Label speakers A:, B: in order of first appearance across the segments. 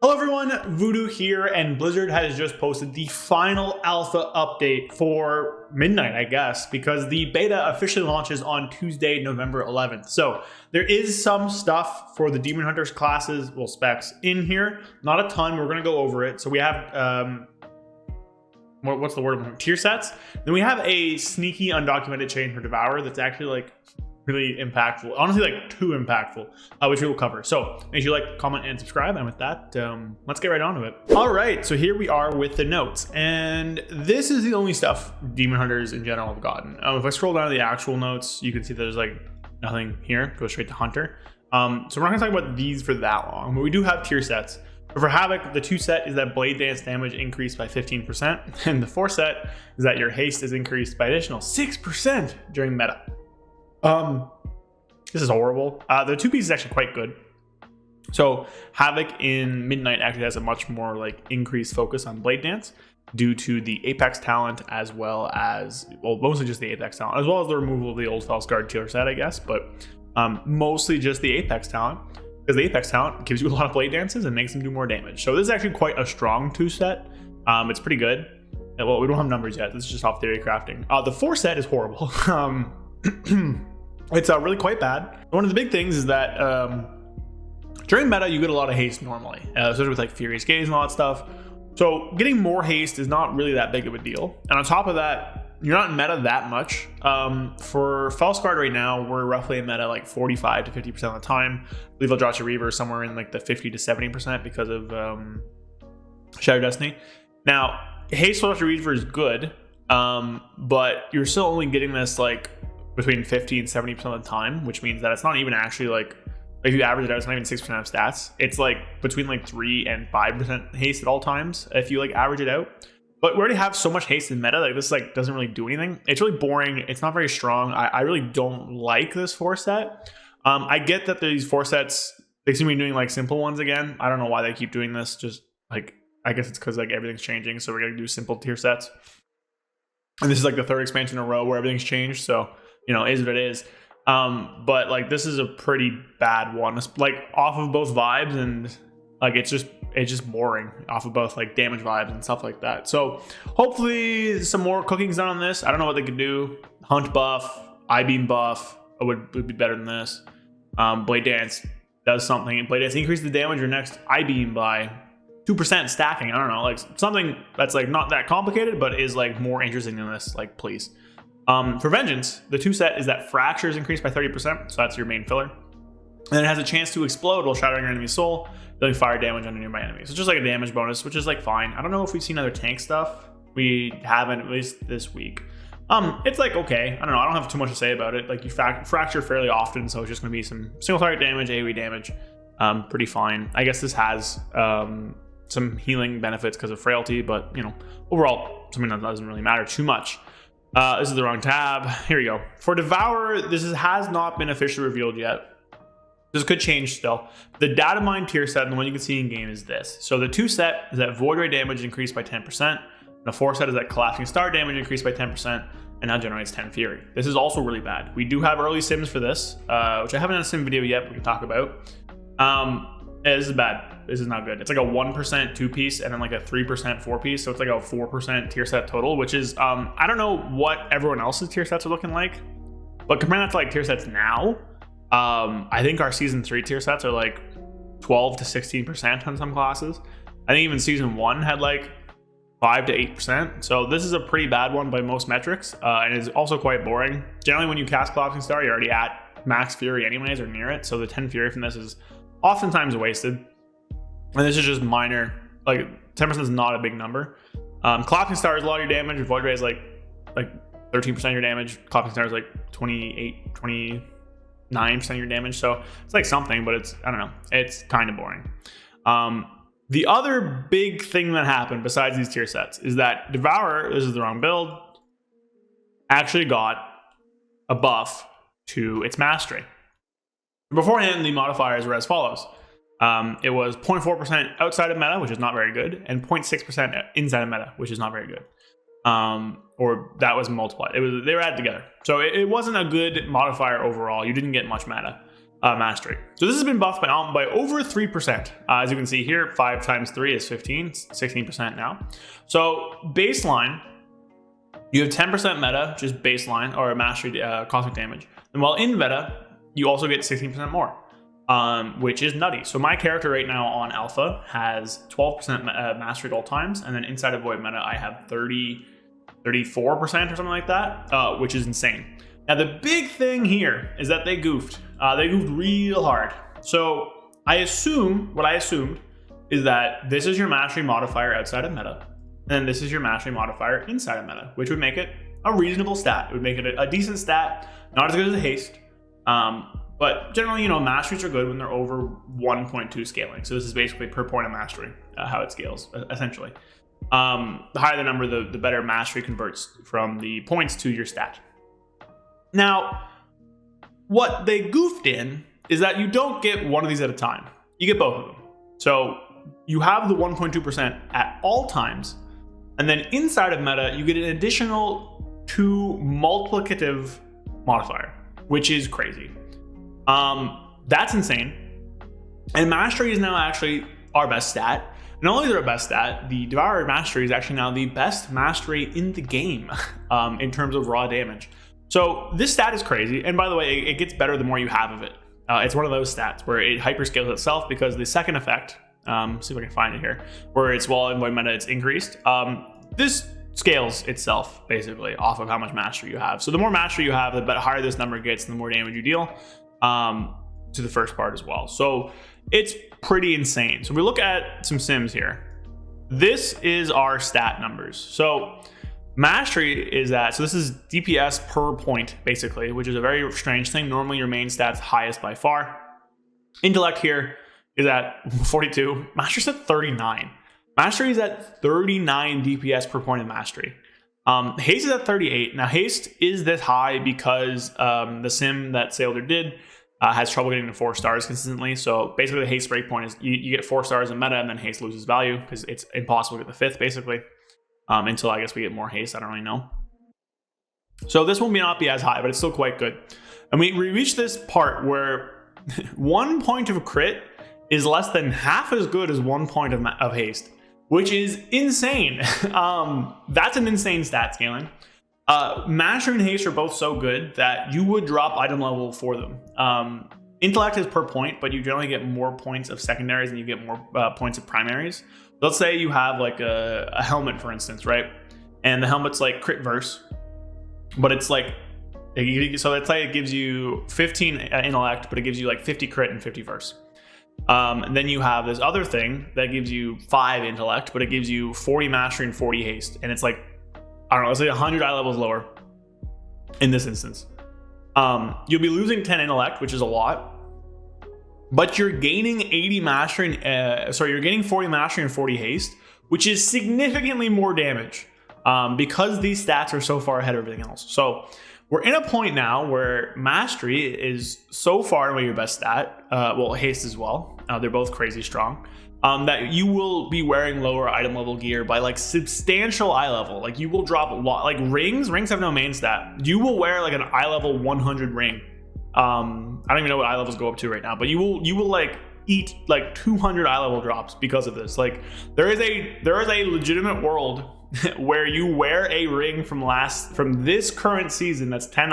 A: Hello everyone, Voodoo here, and Blizzard has just posted the final alpha update for midnight, I guess, because the beta officially launches on Tuesday, November 11th. So there is some stuff for the Demon Hunters classes, well, specs in here. Not a ton, we're going to go over it. So we have, what's the word? Tier sets. Then we have a sneaky undocumented change for Devourer that's actually like really impactful, honestly, like too impactful, which we will cover. So make sure you like, comment, and subscribe. And with that, let's get right on to it. All right, so here we are with the notes, and this is the only stuff Demon Hunters in general have gotten. If I scroll down to the actual notes, you can see there's like nothing here. Go straight to Hunter. So we're not gonna talk about these for that long, but we do have tier sets. But for Havoc, the 2 set is that Blade Dance damage increased by 15%, and the 4 set is that your haste is increased by additional 6% during meta. This is horrible. The 2 piece is actually quite good. So Havoc in Midnight actually has a much more like increased focus on Blade Dance due to the Apex talent, as well as, well, mostly just the Apex talent, as well as the removal of the old Felsguard tier set, I guess, but mostly just the Apex talent, because the Apex talent gives you a lot of Blade Dances and makes them do more damage. So this is actually quite a strong 2 set. It's pretty good. Well, we don't have numbers yet. This is just off theory crafting. The 4 set is horrible. It's really quite bad. One of the big things is that during meta, you get a lot of haste normally, especially with like Furious Gaze and all that stuff. So getting more haste is not really that big of a deal. And on top of that, you're not in meta that much. For Felsguard right now, we're roughly in meta like 45 to 50% of the time. I believe Eldrazi Reaver is somewhere in like the 50 to 70% because of Shadow Destiny. Now, haste for Eldrazi Reaver is good, but you're still only getting this like between 50 and 70% of the time, which means that it's not even actually like, if you average it out, it's not even 6% of stats. It's like between like 3 and 5% haste at all times if you like average it out. But we already have so much haste in meta, like this like doesn't really do anything. It's really boring. It's not very strong. I really don't like this 4 set. I get that these 4 sets, they seem to be doing like simple ones again. I don't know why they keep doing this. Just like, I guess it's because like everything's changing, so we're gonna do simple tier sets. And this is like the 3rd expansion in a row where everything's changed, so you know, is what it is. But like this is a pretty bad one. It's like off of both vibes, and like it's just boring off of both like damage vibes and stuff like that. So hopefully some more cooking's done on this. I don't know what they could do. Hunt buff, I-beam buff would be better than this. Blade Dance does something. Blade Dance increases the damage of your next I-beam by 2% stacking. I don't know, like something that's like not that complicated, but is like more interesting than this. Like, please. For Vengeance, the 2 set is that Fracture is increased by 30%, so that's your main filler. And it has a chance to explode while shattering your enemy's soul, dealing fire damage on nearby enemies. It's just like a damage bonus, which is like fine. I don't know if we've seen other tank stuff. We haven't, at least this week. It's like okay. I don't know. I don't have too much to say about it. Like you fracture fairly often, so it's just going to be some single target damage, AoE damage. Pretty fine. I guess this has some healing benefits because of frailty, but you know, overall, something that doesn't really matter too much. This is the wrong tab. Here we go. For Devourer, this has not been officially revealed yet. This could change still. The data mine tier set, and the one you can see in game, is this. So the 2 set is that Void Ray damage increased by 10%. And the 4 set is that Collapsing Star damage increased by 10%, and now generates 10 Fury. This is also really bad. We do have early sims for this, which I haven't done a sim video yet, but we can talk about. This is bad. This is not good. It's like a 1% 2 piece and then like a 3% 4 piece. So it's like a 4% tier set total, which is, I don't know what everyone else's tier sets are looking like, but comparing that to like tier sets now, I think our season 3 tier sets are like 12 to 16% on some classes. I think even season 1 had like 5 to 8%. So this is a pretty bad one by most metrics, and it's also quite boring. Generally, when you cast Collapsing Star, you're already at max Fury anyways or near it. So the 10 Fury from this is oftentimes wasted. And this is just minor, like 10% is not a big number. Collapsing Star is a lot of your damage. Void Ray is like 13% of your damage. Collapsing Star is like 29% of your damage. So it's like something, but it's, I don't know, it's kind of boring. The other big thing that happened besides these tier sets is that Devourer, this is the wrong build, actually got a buff to its mastery. Beforehand, the modifiers were as follows. It was 0.4% outside of meta, which is not very good, and 0.6% inside of meta, which is not very good. Or that was multiplied. They were added together. So it wasn't a good modifier overall. You didn't get much meta. mastery. So this has been buffed by over 3%. As you can see here, 5 times 3 is 15, 16% now. So baseline, you have 10% meta, which is baseline, or mastery cosmic damage. And while in meta, you also get 16% more, which is nutty. So my character right now on alpha has 12% mastery at all times, and then inside of void meta, I have 34% or something like that, which is insane. Now the big thing here is that they goofed. They goofed real hard. So what I assumed is that this is your mastery modifier outside of meta, and this is your mastery modifier inside of meta, which would make it a reasonable stat. It would make it a decent stat, not as good as a haste. But generally, masteries are good when they're over 1.2 scaling. So this is basically per point of mastery, how it scales, essentially. The higher the number, the better mastery converts from the points to your stat. Now, what they goofed in is that you don't get one of these at a time. You get both of them. So you have the 1.2% at all times, and then inside of meta, you get an additional 2 multiplicative modifier, which is crazy. That's insane. And mastery is now actually our best stat. Not only is it our best stat, the Devourer mastery is actually now the best mastery in the game in terms of raw damage. So this stat is crazy. And by the way, it gets better the more you have of it. It's one of those stats where it hyperscales itself because the second effect, see if I can find it here, where it's while in void meta, it's increased. This scales itself basically off of how much mastery you have. So the more mastery you have, the higher this number gets and the more damage you deal to the first part as well. So it's pretty insane. So we look at some sims here. This is our stat numbers. So mastery is that, so this is DPS per point basically, which is a very strange thing. Normally your main stat's highest by far. Intellect here is at 42. Mastery's at 39. Mastery is at 39 DPS per point of mastery. Haste is at 38. Now haste is this high because the sim that Sailor did has trouble getting to 4 stars consistently. So basically the haste breakpoint is you get 4 stars in meta and then haste loses value because it's impossible to get the 5th basically. Until I guess we get more haste, I don't really know. So this will not be as high, but it's still quite good. And we reach this part where 1 point of crit is less than half as good as 1 point of haste, which is insane. That's an insane stat scaling. Mastery and haste are both so good that you would drop item level for them. Intellect is per point, but you generally get more points of secondaries and you get more points of primaries. Let's say you have like a helmet, for instance, right? And the helmet's like crit verse, but it's like, so let's say it gives you 15 intellect, but it gives you like 50 crit and 50 verse. And then you have this other thing that gives you 5 intellect, but it gives you 40 mastery and 40 haste. And it's like, I don't know, let's say 100 eye levels lower in this instance. You'll be losing 10 intellect, which is a lot. But you're gaining 80 mastery, you're gaining 40 mastery and 40 haste, which is significantly more damage because these stats are so far ahead of everything else. So we're in a point now where mastery is so far away your best stat, well, haste as well. They're both crazy strong. That you will be wearing lower item level gear by like substantial eye level. Like you will drop a lot, like rings have no main stat. You will wear like an eye level 100 ring. I don't even know what eye levels go up to right now, but you will like eat like 200 eye level drops because of this. Like there is a legitimate world where you wear a ring from this current season that's 10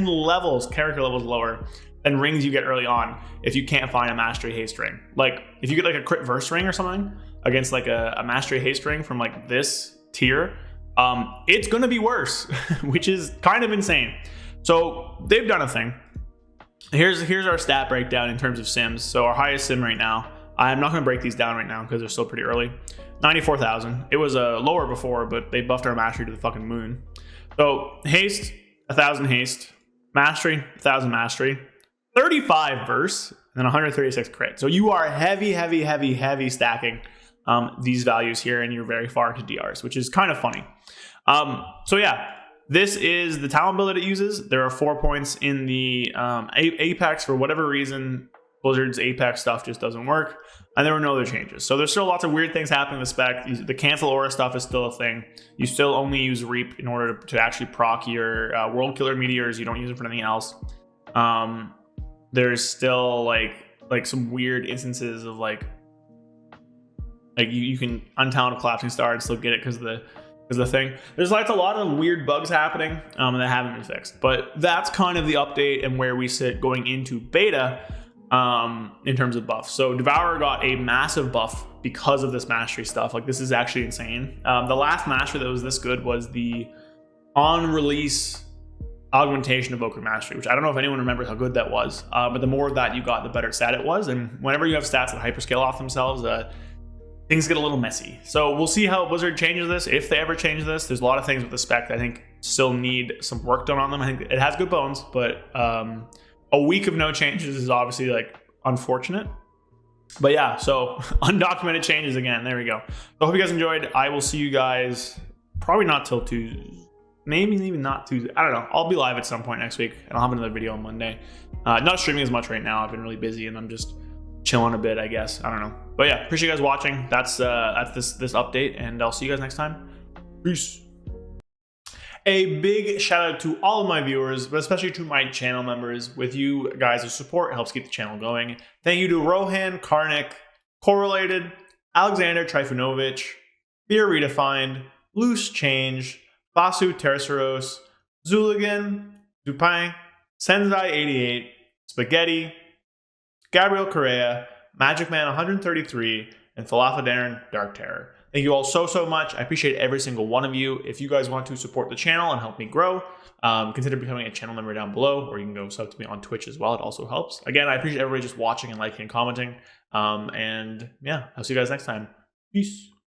A: levels, character levels lower than rings you get early on if you can't find a mastery haste ring. Like if you get like a crit verse ring or something against like a mastery haste ring from like this tier, it's gonna be worse, which is kind of insane. So they've done a thing. Here's our stat breakdown in terms of sims. So our highest sim right now, I'm not going to break these down right now because they're still pretty early. 94,000. It was lower before, but they buffed our mastery to the fucking moon. So haste, 1,000 haste. Mastery, 1,000 mastery. 35 verse, and then 136 crit. So you are heavy stacking these values here, and you're very far to DRs, which is kind of funny. So yeah. This is the talent build that it uses. There are 4 points in the Apex. For whatever reason, Blizzard's Apex stuff just doesn't work. And there were no other changes. So there's still lots of weird things happening in the spec. The cancel aura stuff is still a thing. You still only use Reap in order to actually proc your World Killer Meteors. You don't use it for anything else. there's still like some weird instances of like you can untalent a collapsing star and still get it because of the thing. There's like a lot of weird bugs happening that haven't been fixed, but that's kind of the update and where we sit going into beta in terms of buffs. So Devourer got a massive buff because of this mastery stuff. Like, this is actually insane. The last mastery that was this good was the on release augmentation of Evoker Mastery, which I don't know if anyone remembers how good that was, but the more of that you got, the better stat it was. And whenever you have stats that hyperscale off themselves, things get a little messy. So we'll see how Blizzard changes this, if they ever change this. There's a lot of things with the spec that I think still need some work done on them. I think it has good bones, but a week of no changes is obviously like unfortunate. But yeah, so undocumented changes again. There we go. So I hope you guys enjoyed. I will see you guys probably not till Tuesday. Maybe even not Tuesday. I don't know. I'll be live at some point next week, and I'll have another video on Monday. Not streaming as much right now. I've been really busy, and I'm just chilling a bit, I guess. I don't know. But yeah, appreciate you guys watching. That's this update, and I'll see you guys next time. Peace. A big shout out to all of my viewers, but especially to my channel members. With you guys' support, it helps keep the channel going. Thank you to Rohan, Karnik, Correlated, Alexander Trifunovic, Fear Redefined, Loose Change, Basu Terceros, Zuligan, Dupin, Senzai88, Spaghetti, Gabriel Correa, Magic Man 133, and Falafel Darren Dark Terror. Thank you all so much. I appreciate every single one of you. If you guys want to support the channel and help me grow, consider becoming a channel member down below, or you can go sub to me on Twitch as well. It also helps. Again, I appreciate everybody just watching and liking and commenting. And yeah, I'll see you guys next time. Peace.